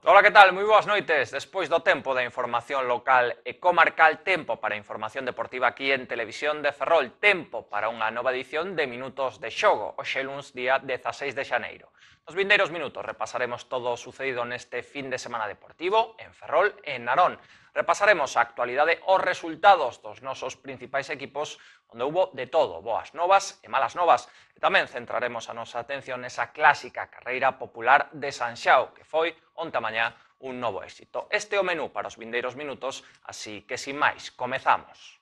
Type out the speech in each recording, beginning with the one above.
Ola, que tal? Moi boas noites. Despois do tempo da información local e comarcal, tempo para a información deportiva aquí en Televisión de Ferrol. Tempo para unha nova edición de Minutos de Xogo, hoxe luns día 16 de xaneiro. Nos vindeiros minutos repasaremos todo o sucedido neste fin de semana deportivo en Ferrol e en Narón. Repasaremos a actualidade, os resultados dos nosos principais equipos, onde houbo de todo, boas novas e malas novas. E tamén centraremos a nosa atención nesa clásica carreira popular de Sanxao, que foi onte a mañá un novo éxito. Este é o menú para os vindeiros minutos, así que, sin máis, comezamos.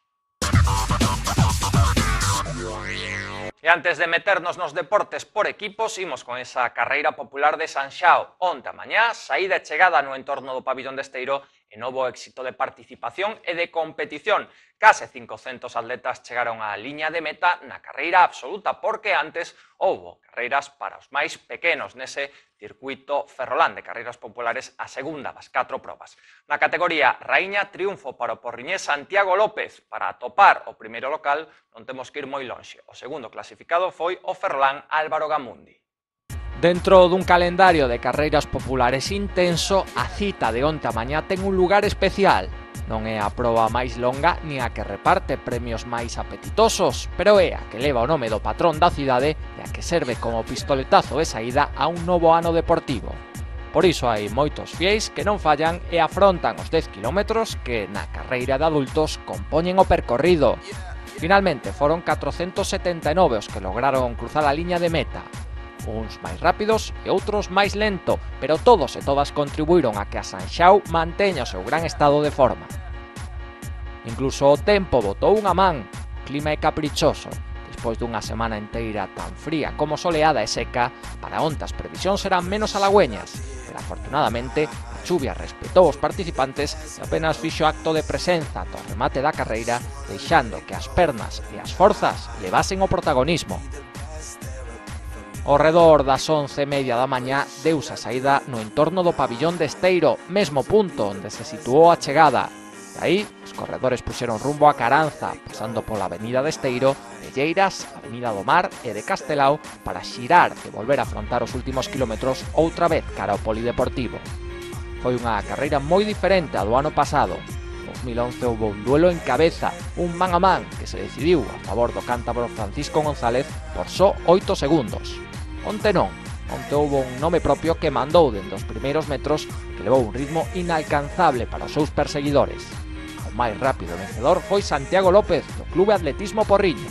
E antes de meternos nos deportes por equipos, imos con esa carreira popular de Sanxao. Onte a mañá, saída e chegada no entorno do pabillón de Esteiro e novo éxito de participación e de competición. Case 500 atletas chegaron á liña de meta na carreira absoluta, porque antes houbo carreiras para os máis pequenos nese circuito ferrolán de carreiras populares, a segunda das 4 probas. Na categoría Raíña, triunfo para o porriñés Santiago López. Para atopar o primeiro local non temos que ir moi lonxe. O segundo clasificado foi o ferrolán Álvaro Gamundi. Dentro dun calendario de carreiras populares intenso, a cita de onte a mañá ten un lugar especial. Non é a proba máis longa ni a que reparte premios máis apetitosos, pero é a que leva o nome do patrón da cidade e a que serve como pistoletazo de saída a un novo ano deportivo. Por iso hai moitos fiéis que non fallan e afrontan os 10 kilómetros que na carreira de adultos compoñen o percorrido. Finalmente foron 479 os que lograron cruzar a liña de meta. Uns máis rápidos e outros máis lento, pero todos e todas contribuíron a que a Sanxao manteña o seu gran estado de forma. Incluso o tempo botou unha man, o clima é caprichoso. Despois dunha semana inteira tan fría como soleada e seca, para onte as previsións serán menos halagüeñas, pero afortunadamente a chuvia respetou os participantes e apenas fixo acto de presenza ata o remate da carreira, deixando que as pernas e as forzas levasen o protagonismo. Ao redor das 11:30 da mañá deuse a saída no entorno do pabillón de Esteiro, mesmo punto onde se situou a chegada. E aí, os corredores puxeron rumbo a Caranza, pasando pola avenida de Esteiro, de Lleiras, avenida do Mar e de Castelao, para xirar e volver a afrontar os últimos kilómetros outra vez cara ao polideportivo. Foi unha carreira moi diferente a do ano pasado. En 2011 houve un duelo en cabeza, un man a man que se decidiu a favor do cántabro Francisco González por só 8 segundos. Onte non, onte houve un nome propio que mandou dende os primeiros metros, que levou un ritmo inalcanzable para os seus perseguidores. O máis rápido vencedor foi Santiago López, do Clube Atletismo Porriño.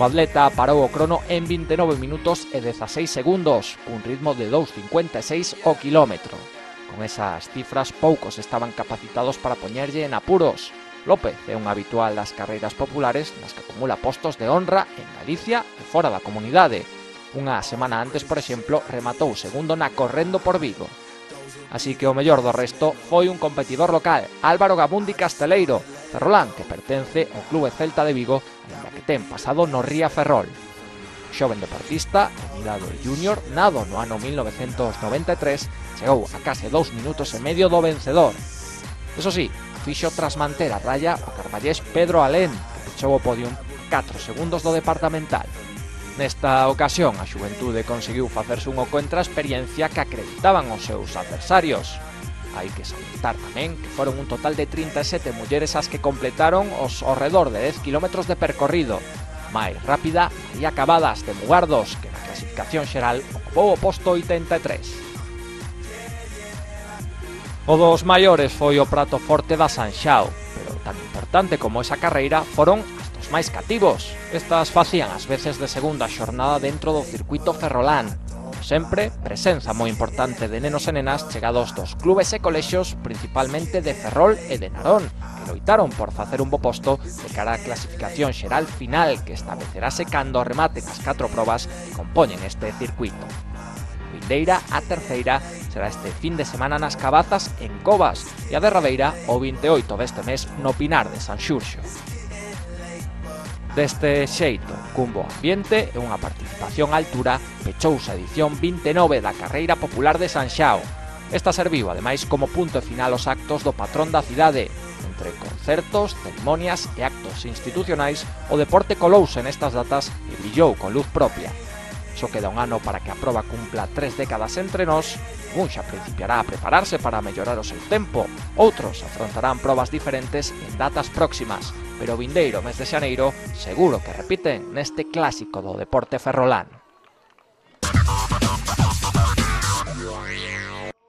O atleta parou o crono en 29 minutos e 16 segundos, un ritmo de 2,56 o quilómetro. Con esas cifras, poucos estaban capacitados para poñerlle en apuros. López é un habitual das carreiras populares nas que acumula postos de honra en Galicia e fora da comunidade. Unha semana antes, por exemplo, rematou segundo na Correndo por Vigo. Así que o mellor do resto foi un competidor local, Álvaro Gamundi Casteleiro, ferrolán que pertence ao Clube Celta de Vigo, aínda que ten pasado no Ría Ferrol. Xoven deportista, unidade júnior, nado no ano 1993, chegou a case 2 minutos e medio do vencedor. Eso sí, fixo tras manter a raya o carballés Pedro Alén, que pechou o podium 4 segundos do departamental. Nesta ocasión, a xuventude conseguiu facerse un oco entre a experiencia que acreditaban os seus adversarios. Hai que salientar tamén que foron un total de 37 mulleres as que completaron os ao redor de 10 km de percorrido. Máis rápida, María Cabadas de Mugardos, que na clasificación xeral ocupou o posto 83. O dos maiores foi o prato forte da Sanxao, pero tan importante como esa carreira foron os máis cativos. Estas facían ás veces de segunda xornada dentro do circuito ferrolán. Sempre, presenza moi importante de nenos e nenas chegados dos clubes e colexios, principalmente de Ferrol e de Narón, que loitaron por facer un bo posto de cara á clasificación xeral final que establecerase cando rematen as 4 probas que compoñen este circuito. vindeira, a terceira, será este fin de semana nas Cabazas en Covas e a derradeira o 28 deste mes no Pinar de San Xurxo. Deste xeito, cun bo ambiente e unha participación á altura, pechouse a edición 29 da Carreira Popular de Sanxao. Esta serviu, ademais, como punto final aos actos do patrón da cidade. Entre concertos, ceremonias e actos institucionais, o deporte colouse nestas datas e brillou con luz propia. Só queda un ano para que a proba cumpla 3 décadas entre nós. Un xa principiará a prepararse para mellorar o seu tempo, outros afrontarán probas diferentes en datas próximas, pero o vindeiro mes de xaneiro seguro que repiten neste clásico do deporte ferrolán.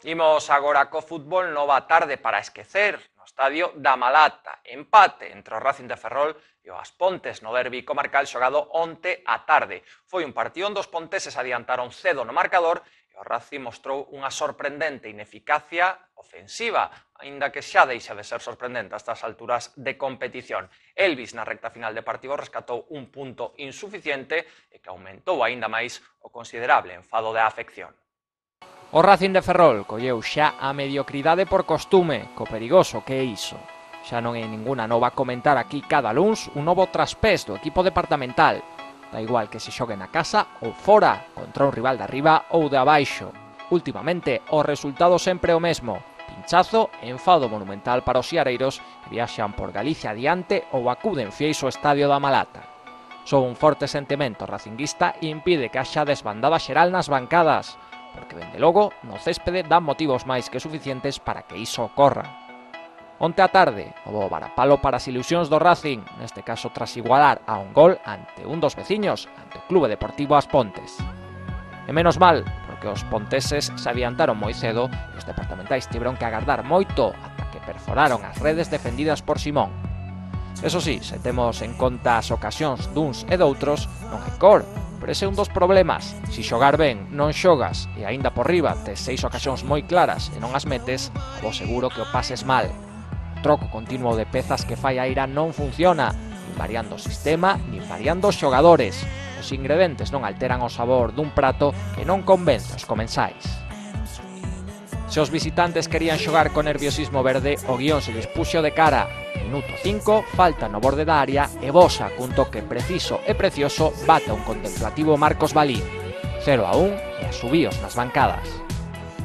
Imos agora co fútbol, nova tarde para esquecer no estadio da Malata. Empate entre o Racing de Ferrol e o As Pontes no derbi comarcal xogado onte á tarde. Foi un partido onde os ponteses adiantaron cedo no marcador e o Racing mostrou unha sorprendente ineficacia ofensiva, aínda que xa deixa de ser sorprendente a estas alturas de competición. Elvis na recta final de partido rescatou un punto insuficiente e que aumentou aínda máis o considerable enfado da afección. O Racing de Ferrol colleu xa a mediocridade por costume, co perigoso que é iso. Xa non hai ninguna nova a comentar aquí cada luns un novo traspés do equipo departamental. Da igual que se xogue na casa ou fora, contra un rival de arriba ou de abaixo. Últimamente, o resultado sempre é o mesmo. Pinchazo e enfado monumental para os siareiros que viaxan por Galicia adiante ou acuden fiéis ao estadio da Malata. Só un forte sentimento racinguista impide que haxa desbandada xeral nas bancadas, porque, dende logo, no céspede dan motivos máis que suficientes para que iso ocorra. Onte á tarde, o bo varapalo para as ilusións do Racing, neste caso tras igualar a un gol ante un dos veciños, ante o Clube Deportivo As Pontes. E menos mal, porque os ponteses se adiantaron moi cedo e os departamentais tiveron que agardar moito ata que perforaron as redes defendidas por Simón. Eso sí, se temos en conta as ocasións duns e doutros, non hai cor, pero ese é un dos problemas. Si xogar ben non xogas e aínda por riba tes 6 ocasións moi claras e non as metes, vos seguro que o pases mal. O troco continuo de pezas que fai a ira non funciona, nin variando o sistema, nin variando os xogadores. Os ingredientes non alteran o sabor dun prato que non convence os comensais. Se os visitantes querían xogar con nerviosismo verde, o guión se lles puxo de cara. Minuto 5, falta no borde da área e Bosa, cun toque preciso e precioso, bate a un contemplativo Marcos Balín. 0-1 e asubíos nas bancadas.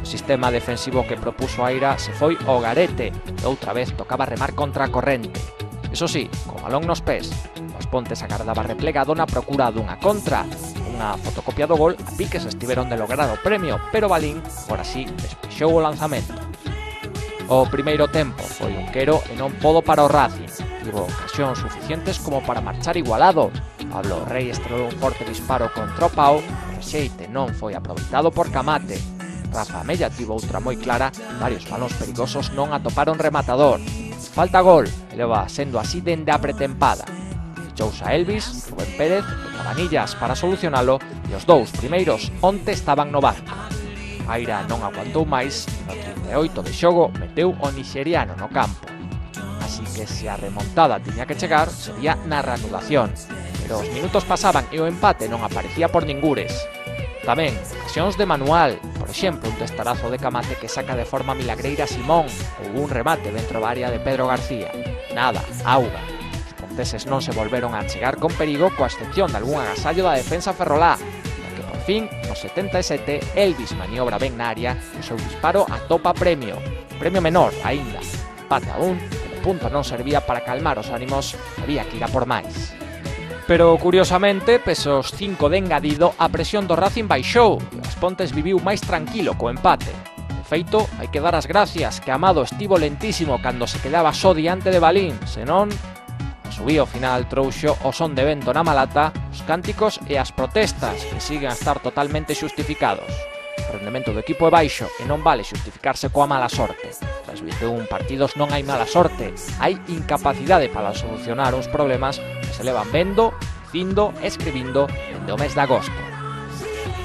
O sistema defensivo que propuso a ira se foi ao garete e outra vez tocaba remar contra a corrente. Eso sí, co balón nos pés, os Pontes agardaba replegado na procura dunha contra. Unha fotocopia do gol a piques estiveron de lograr o premio, pero Balín, por así, despexou o lanzamento. O primeiro tempo foi un quero e non podo para o Racing. Tivo ocasións suficientes como para marchar igualado. Pablo Rey estrelou un forte disparo contra o pau, o rexeite non foi aproveitado por Camate. Rafa Mella tivo outra moi clara, varios balóns perigosos non atoparon rematador. Falta gol, e leva sendo así dende a pretempada. Fichouse a Elvis, Rubén Pérez e Cabanillas para solucionalo e os dous primeiros onte estaban no banco. A ira non aguantou máis e no 38 de xogo meteu o nixeriano no campo. Así que se a remontada tiña que chegar, sería na reanudación. Pero os minutos pasaban e o empate non aparecía por ningures. Tamén, ocasións de manual, por exemplo, un testarazo de Camate que saca de forma milagreira a Simón ou un remate dentro da área de Pedro García. Nada, auga. Os ponteses non se volveron a chegar con perigo coa excepción de algún agasallo da defensa ferrolá, que por fin, no 77, Elvis maniobra ben na área e o seu disparo atopa premio. Premio menor, aínda. Empate a un, que o punto non servía para calmar os ánimos, había que ir a por máis. Pero, curiosamente, pese aos 5 de engadido, a presión do Racing baixou e o As Pontes viviu máis tranquilo co empate. De feito, hai que dar as gracias que Amado estivo lentísimo cando se quedaba só diante de Balín, senón, o subío final trouxo o son de vento na Malata, os cánticos e as protestas que siguen a estar totalmente xustificados. O rendemento do equipo é baixo e non vale xustificarse coa mala sorte. Tras 21 partidos non hai mala sorte, hai incapacidade para solucionar uns problemas que se levan vendo, dicindo e escribindo dende o mes de agosto.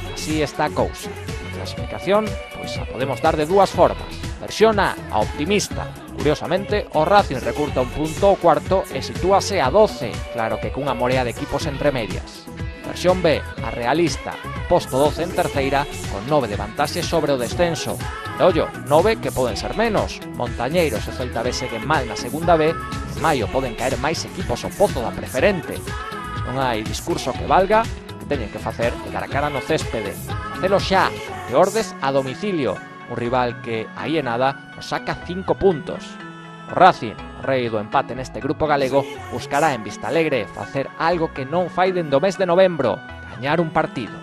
Así está a cousa. A clasificación, pois a podemos dar de dúas formas. Versión A, a optimista. Curiosamente, o Racing recurta un punto ao cuarto e sitúase a 12, claro que cunha morea de equipos entre medias. Versión B, a realista. posto 12 en terceira, con 9 de vantaxe sobre o descenso. E ollo, 9 que poden ser menos. Montañeiros e Celta B seguen mal na segunda B, en maio poden caer máis equipos ao pozo da preferente. Non hai discurso que valga, que teñen que facer é dar a cara no céspede. Facelo xa, e Ordes a domicilio, un rival que, aí e nada, nos saca 5 puntos. O Racing, o rei do empate neste grupo galego, buscará en Vistalegre facer algo que non fai dende o mes de novembro, gañar un partido.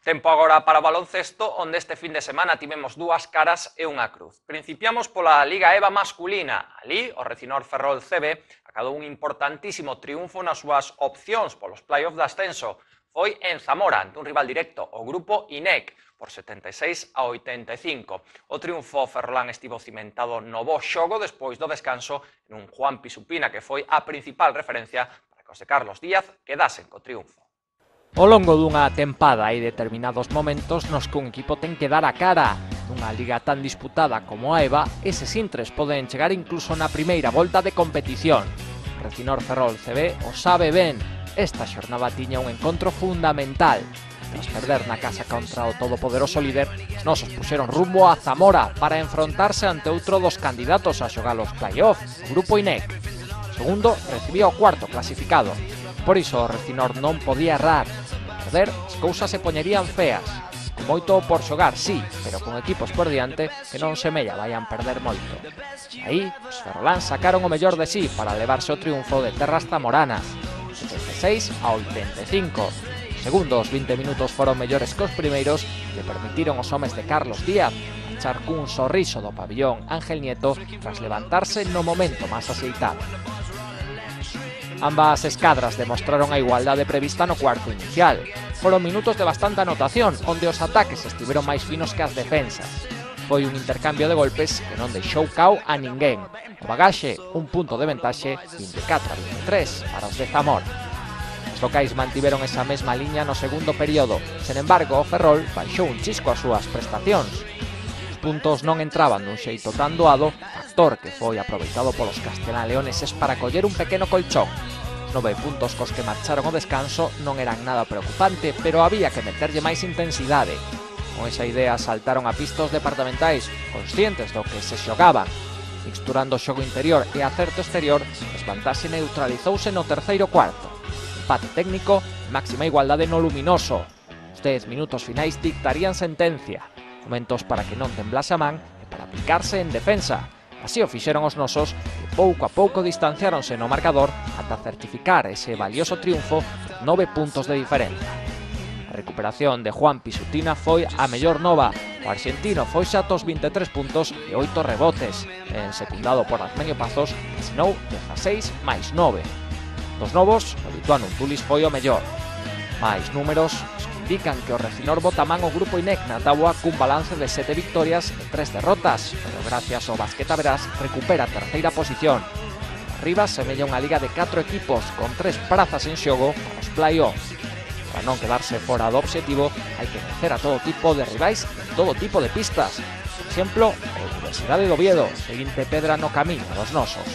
Tempo agora para o baloncesto, onde este fin de semana tivemos dúas caras e unha cruz. Principiamos pola Liga EVA masculina. Ali, o Recinor Ferrol CB acadou un importantísimo triunfo nas súas opcións polos play-off de ascenso. Foi en Zamora, ante un rival directo, o grupo INEC, por 76-85. O triunfo ferrolán estivo cimentado no bo xogo despois do descanso en un Juan Pisupina que foi a principal referencia para que os de Carlos Díaz quedasen co triunfo. Ao longo dunha tempada hai determinados momentos nos que un equipo ten que dar a cara. Nunha liga tan disputada como a EVA, eses intres poden chegar incluso na primeira volta de competición. Recinor Ferrol CB o sabe ben. Esta xornada tiña un encontro fundamental. Tras perder na casa contra o todopoderoso líder, os nosos puxeron rumbo a Zamora para enfrontarse ante outro dos candidatos a xogar os play-off, o grupo INEC. O segundo recibía o cuarto clasificado. Por iso o Recinor non podía errar. Perder, as cousas se poñerían feas. Con moito por xogar, sí, pero con equipos por diante que non semella vayan perder moito. Aí, os ferroláns sacaron o mellor de sí para levarse o triunfo de terras zamoranas. 76-85. Segundo, os 20 minutos foron mellores que os primeiros e permitiron os homes de Carlos Díaz marchar cun sorriso do pabillón Ángel Nieto tras levantarse no momento máis axeitado. Ambas escadras demostraron a igualdade prevista no cuarto inicial. Foron minutos de bastante anotación, onde os ataques estiveron máis finos que as defensas. Foi un intercambio de golpes que non deixou cao a ninguén. O bagaxe, un punto de ventaxe, 24-23 para os de Zamora. Os locais mantiveron esa mesma liña no segundo período. Sen embargo, o Ferrol baixou un chisco as súas prestacións. Os puntos non entraban dun xeito tan doado, factor que foi aproveitado polos castelán-leoneses para coller un pequeno colchón. Os 9 puntos cos que marcharon ao descanso non eran nada preocupante, pero había que meterlle máis intensidade. Con esa idea saltaron a pista os departamentais, conscientes do que se xogaban. Mixturando o xogo interior e acerto exterior, a desvantaxe neutralizouse no terceiro cuarto. Empate técnico, máxima igualdade no luminoso. Os 10 minutos finais dictarían sentencia. Momentos para que non temblase a man e para aplicarse en defensa. Así o fixeron os nosos e pouco a pouco distanciáronse no marcador ata certificar ese valioso triunfo de 9 puntos de diferencia. A recuperación de Juan Pisutina foi a mellor nova. O arxentino foi xa atos 23 puntos e 8 rebotes. Secundado por Armenio Pazos, asinou 16 máis 9. Dos novos, o lituano Untulis foi o mellor. Mais números indican que o Recinor bota man o grupo INEC na táboa cun balance de 7 victorias e 3 derrotas, pero gracias ao Basqueta Verás recupera a terceira posición. Arriba semella unha liga de 4 equipos con 3 prazas en xogo para os play-offs. Para non quedarse fora do obxectivo, hai que vencer a todo tipo de rivais en todo tipo de pistas. Por exemplo, a Universidade de Oviedo, seguinte pedra no camiño dos nosos.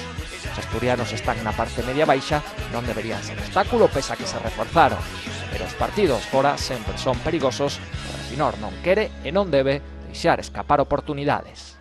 Os asturianos están na parte media baixa, non deberían ser obstáculo pese a que se reforzaron. Pero os partidos fora sempre son perigosos, o Recinor non quere e non debe deixar escapar oportunidades.